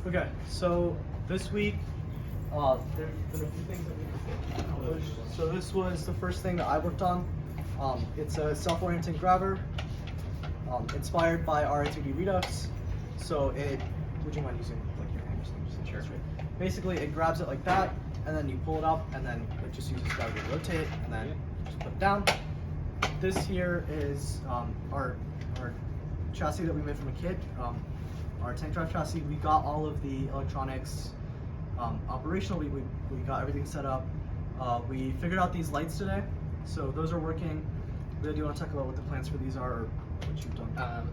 Okay, so this week, there's been a few things that we accomplished. So this was the first thing that I worked on. It's a self-orienting grabber, inspired by RITD Redux. So would you mind using like your hand just to illustrate? Basically, it grabs it like that, and then you pull it up, and then it just uses gravity to rotate, and then just put it down. This here is our chassis that we made from a kit. Our tank drive chassis. We got all of the electronics operational. We got everything set up. We figured out these lights today, so those are working. Do you want to talk about what the plans for these are, or what you've done?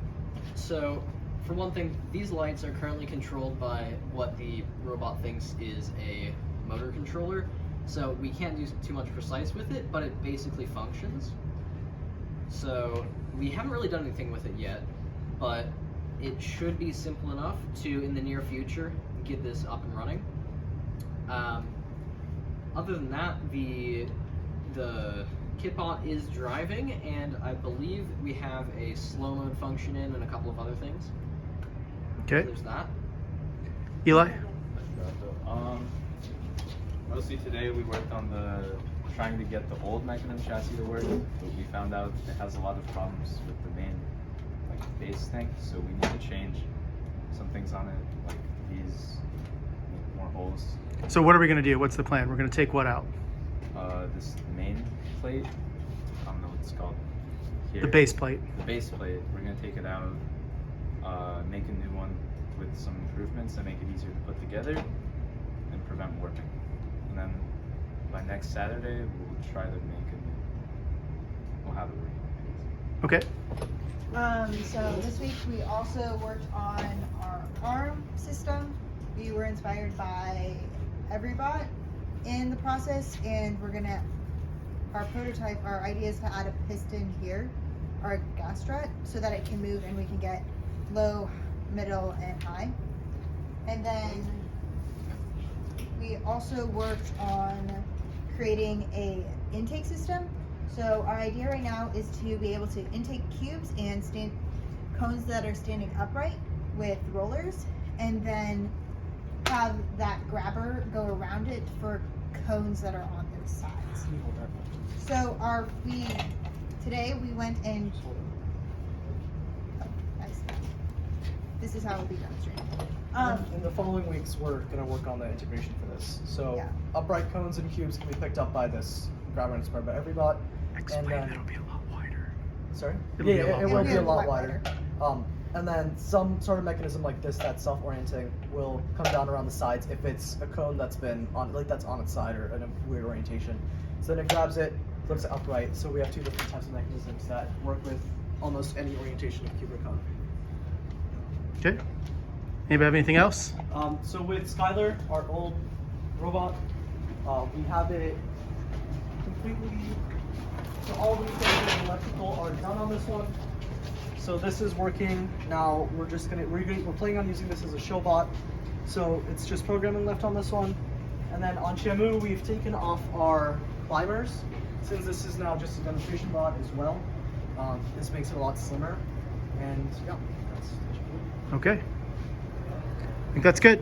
So, for one thing, these lights are currently controlled by what the robot thinks is a motor controller. So we can't do too much precise with it, but it basically functions. So we haven't really done anything with it yet, but it should be simple enough to, in the near future, get this up and running. Other than that, the Kitbot is driving, and I believe we have a slow mode function in and a couple of other things. Okay. So there's that. Eli? Mostly today we worked on trying to get the old mechanism chassis to work, but we found out it has a lot of problems with the main base tank, so we need to change some things on it, like these, make more holes. So what are we going to do? What's the plan? We're going to take what out? This main plate, I don't know what it's called here. The base plate. The base plate, we're going to take it out, make a new one with some improvements that make it easier to put together and prevent warping. And then by next Saturday, we'll try to make a new, we'll have it working. Okay. So this week we also worked on our arm system. We were inspired by Everybot in the process, and our idea is to add a piston here, our gas strut, so that it can move and we can get low, middle, and high. And then we also worked on creating a intake system. So our idea right now is to be able to intake cubes and cones that are standing upright with rollers, and then have that grabber go around it for cones that are on those sides. Can you hold that? So today we went and this is how it will be demonstrated. In the following weeks, we're going to work on the integration for this. So Yeah. upright cones and cubes can be picked up by this grabber inspired by Everybot. Explain then- it'll be a lot wider. Sorry? It'll be a lot it will wider. be a lot It'll be wider. And then some sort of mechanism like this that's self-orienting will come down around the sides if it's a cone that's been on, like that's on its side or in a weird orientation. So then it grabs it, flips it upright. So we have two different types of mechanisms that work with almost any orientation of cube or cone. Okay. Anybody have anything else? So with Skylar, our old robot, we have it completely, so all the things in electrical are done on this one. So this is working now. We're planning on using this as a show bot. So it's just programming left on this one. And then on Shamu, we've taken off our climbers. Since this is now just a demonstration bot as well, this makes it a lot slimmer. And yeah, that's Okay. I think that's good.